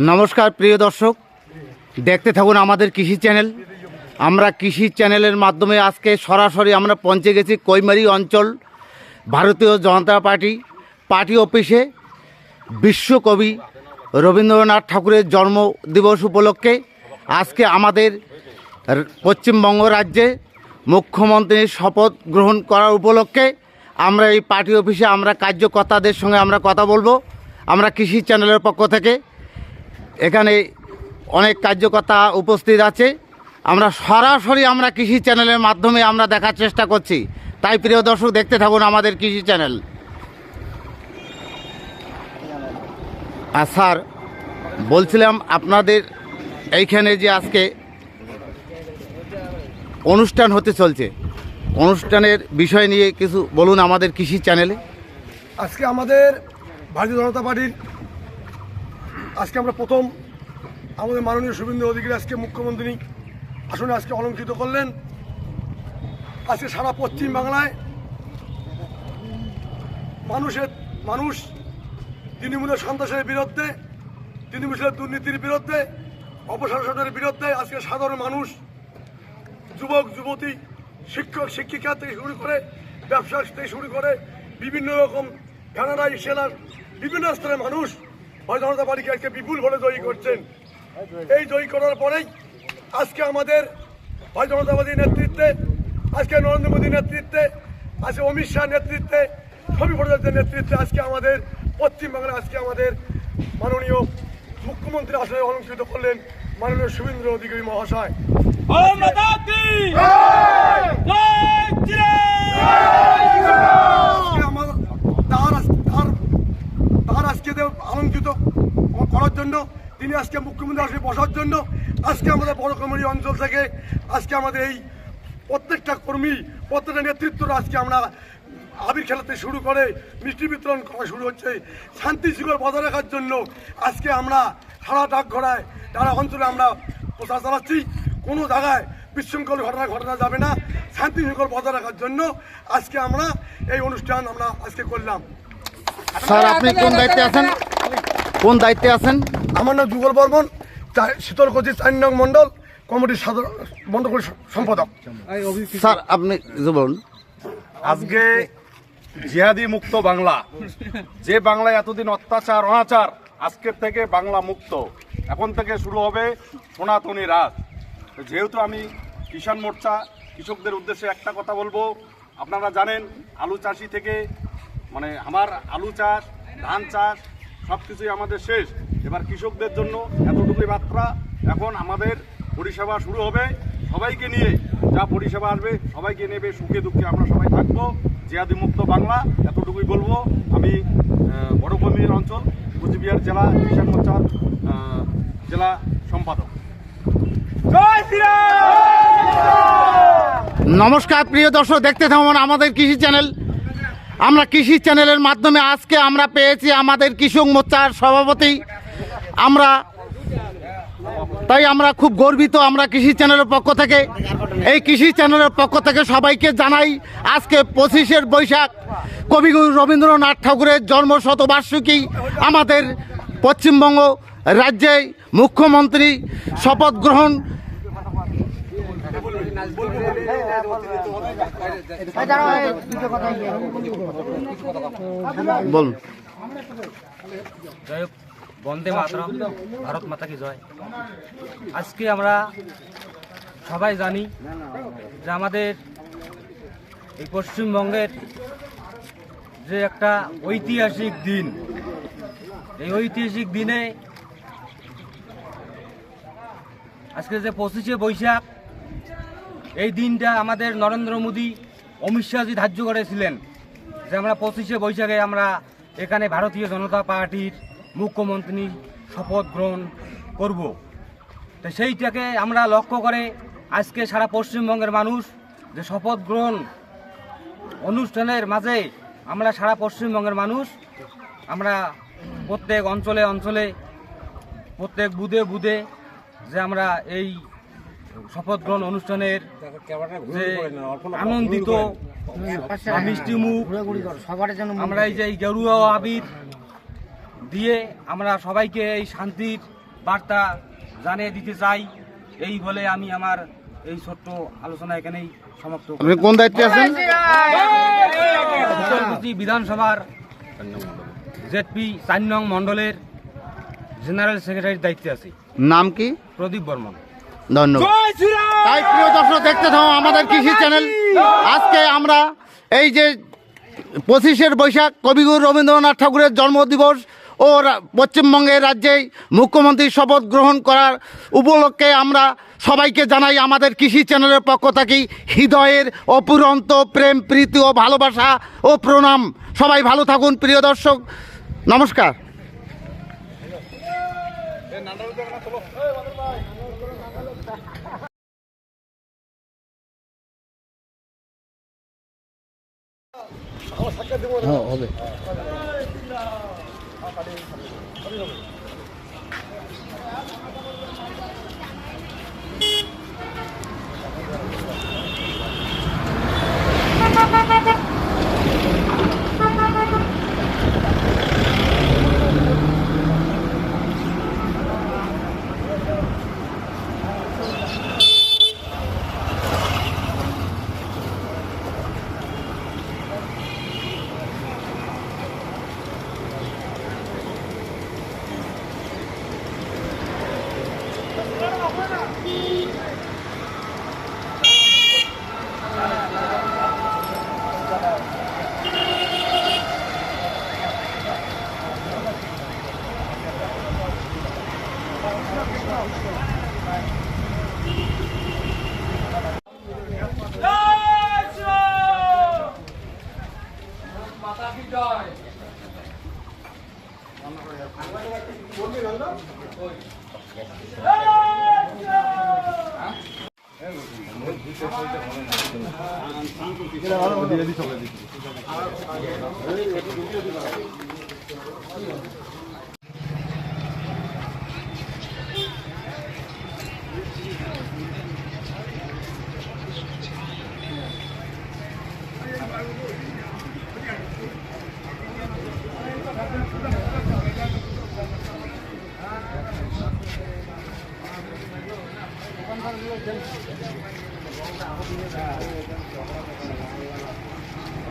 নমস্কার প্রিয় দর্শক, দেখতে থাকুন আমাদের কৃষি চ্যানেল। আমরা কৃষি চ্যানেলের মাধ্যমে আজকে সরাসরি আমরা পৌঁছে গেছি কৈমারি অঞ্চল ভারতীয় জনতা পার্টি অফিসে। বিশ্বকবি রবীন্দ্রনাথ ঠাকুরের জন্মদিবস উপলক্ষে আজকে আমাদের পশ্চিমবঙ্গ রাজ্যে মুখ্যমন্ত্রীর শপথ গ্রহণ করার উপলক্ষে আমরা এই পার্টি অফিসে আমরা কার্যকর্তাদের সঙ্গে আমরা কথা বলবো। আমরা কৃষি চ্যানেলের পক্ষ থেকে এখানে অনেক কার্যকর্তা উপস্থিত আছে। আমরা সরাসরি আমরা কৃষি চ্যানেলের মাধ্যমে আমরা দেখার চেষ্টা করছি। তাই প্রিয় দর্শক, দেখতে থাকুন আমাদের কৃষি চ্যানেল। আর স্যার, বলছিলাম আপনাদের এইখানে যে আজকে অনুষ্ঠান হতে চলছে, অনুষ্ঠানের বিষয় নিয়ে কিছু বলুন আমাদের কৃষি চ্যানেলে। আজকে আমাদের ভারতীয় জনতা পার্টির আজকে আমরা প্রথম আমাদের মাননীয় শুভেন্দু অধিকারী আজকে মুখ্যমন্ত্রী আসনে আজকে অলঙ্কৃত করলেন। আজকে সারা পশ্চিম বাংলায় মানুষ তৃণমূলের সন্ত্রাসের বিরুদ্ধে, তৃণমূলের দুর্নীতির বিরুদ্ধে, অপশাসনের বিরুদ্ধে আজকে সাধারণ মানুষ, যুবক যুবতী, শিক্ষক শিক্ষিকা থেকে শুরু করে ব্যবসা থেকে শুরু করে বিভিন্ন রকম কানাডাই সেলার বিভিন্ন স্তরের মানুষ ভারতীয় জনতা পার্টিকে আজকে বিপুল ভোটে জয়ী করছেন। এই জয়ী করার পরেই আজকে আমাদের ভারতীয় জনতা পার্টির নেতৃত্বে, আজকে নরেন্দ্র মোদীর নেতৃত্বে, আজকে অমিত শাহ নেতৃত্বে, ছবি ভোটারদের নেতৃত্বে আজকে আমাদের পশ্চিমবাংলায় আজকে আমাদের মাননীয় মুখ্যমন্ত্রী আসনে অলঙ্কৃত করলেন মাননীয় শুভেন্দু অধিকারী মহাশয়। তার আজকে অলঙ্কৃত করার জন্য, তিনি আজকে মুখ্যমন্ত্রী আসনে বসার জন্য আজকে আমাদের বড় কৈমারি অঞ্চল থেকে আজকে আমাদের এই প্রত্যেকটা কর্মী, প্রত্যেকটা নেতৃত্বরা আজকে আমরা আবির খেলাতে শুরু করে মিষ্টি বিতরণ করা শুরু হচ্ছে। শান্তি শৃঙ্খলা বজায় রাখার জন্য আজকে আমরা সারা ডাকঘরায় সারা অঞ্চলে আমরা প্রচার চালাচ্ছি। কোনো জায়গায় বিশৃঙ্খল ঘটনা যাবে না, শান্তি শৃঙ্খলা বজায় রাখার জন্য আজকে আমরা এই অনুষ্ঠান আমরা আজকে করলাম। স্যার, আপনি কোন দায়িত্বে আছেন? কোন দায়িত্বে আছেন? আমার নাম যুগল বর্মন, শীতলকুচি 4 নং মণ্ডল কমিটির মণ্ডল সম্পাদক। স্যার, আপনি বলুন। আজকে জিহাদি মুক্ত বাংলা, যে বাংলায় এতদিন অত্যাচার অনাচার, আজকের থেকে বাংলা মুক্ত। এখন থেকে শুরু হবে সনাতনী রাজ। যেহেতু আমি কিষাণ মোর্চা, কৃষকদের উদ্দেশ্যে একটা কথা বলবো। আপনারা জানেন আলু চাষি থেকে আমার আলু চাষ, ধান চাষ সব কিছুই আমাদের শেষ। এবার কৃষকদের জন্য এতটুকুই মাত্রা। এখন আমাদের পরিষেবা শুরু হবে। সবাইকে নিয়ে যা পরিষেবা আসবে সবাইকে নেবে, সুখে দুঃখে আমরা সবাই থাকবো। জিহাদি মুক্ত বাংলা, এতটুকুই বলবো। আমি বড় কৈমারি অঞ্চল কুচবিহার জেলা কিষাণ মোর্চার জেলা সম্পাদক। নমস্কার প্রিয় দর্শক, দেখতে থাকুন আমাদের কৃষি চ্যানেল। আমরা কৃষি চ্যানেলের মাধ্যমে আজকে আমরা পেয়েছি আমাদের কৃষক মোর্চার সভাপতি। তাই আমরা খুব গর্বিত। আমরা কৃষি চ্যানেলের পক্ষ থেকে, এই কৃষি চ্যানেলের পক্ষ থেকে সবাইকে জানাই আজকে 25শে বৈশাখ কবিগুরু রবীন্দ্রনাথ ঠাকুরের জন্মশতবার্ষিকী। আমাদের পশ্চিমবঙ্গ রাজ্যে মুখ্যমন্ত্রী শপথ গ্রহণ। বলুন। জয় হোক, বন্দে মাতরম, ভারত মাতা কি জয়। আজকে আমরা সবাই জানি যে আমাদের এই পশ্চিমবঙ্গের যে একটা ঐতিহাসিক দিন, এই ঐতিহাসিক দিনে আজকে যে 25শে বৈশাখ, এই দিনটা আমাদের নরেন্দ্র মোদী, অমিত শাহজি ধার্য করেছিলেন যে আমরা 25শে বৈশাখে আমরা এখানে ভারতীয় জনতা পার্টির মুখ্যমন্ত্রী শপথ গ্রহণ করব। তো সেইটাকে আমরা লক্ষ্য করে আজকে সারা পশ্চিমবঙ্গের মানুষ যে শপথ গ্রহণ অনুষ্ঠানের মাঝে আমরা সারা পশ্চিমবঙ্গের মানুষ আমরা প্রত্যেক অঞ্চলে অঞ্চলে, প্রত্যেক বুধে বুধে যে আমরা এই শপথ গ্রহণ অনুষ্ঠানের যে আনন্দিত মিষ্টি মুখ, আমরা এই যে এই গেরুয়া আবির দিয়ে আমরা সবাইকে এই শান্তির বার্তা জানিয়ে দিতে চাই। এই বলে আমি আমার এই ছোট্ট আলোচনা এখানেই সমাপ্ত করছি। আপনি কোন দায়িত্বে আছেন? উত্তরকুচি বিধানসভার জেডপি 4 নং মণ্ডলের জেনারেল সেক্রেটারির দায়িত্বে আছি। নাম কি? প্রদীপ বর্মন। ধন্যবাদ। তাই প্রিয় দর্শক, দেখতে থাকো আমাদের কৃষি চ্যানেল। আজকে আমরা এই যে 25শে বৈশাখ কবিগুরু রবীন্দ্রনাথ ঠাকুরের জন্মদিবস ও পশ্চিমবঙ্গের রাজ্যে মুখ্যমন্ত্রীর শপথ গ্রহণ করার উপলক্ষে আমরা সবাইকে জানাই আমাদের কৃষি চ্যানেলের পক্ষ থেকে হৃদয়ের অপুরন্ত প্রেম, প্রীতি ও ভালোবাসা ও প্রণাম। সবাই ভালো থাকুন প্রিয় দর্শক, নমস্কার।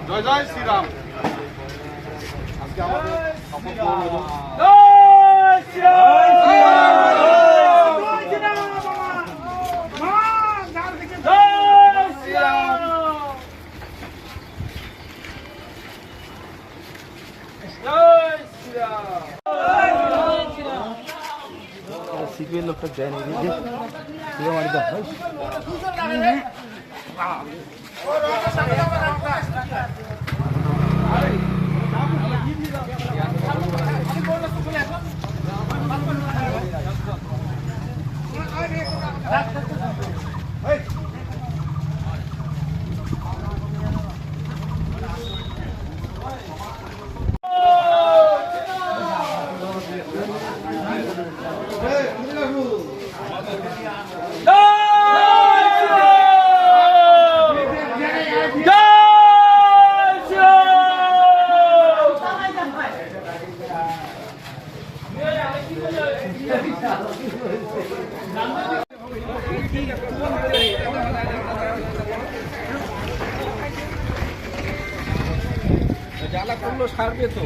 জয় জয় শ্রীরাম। আজকে আমাদের শপথ গ্রহণ এবং জ্বালা করলো সারবে তো।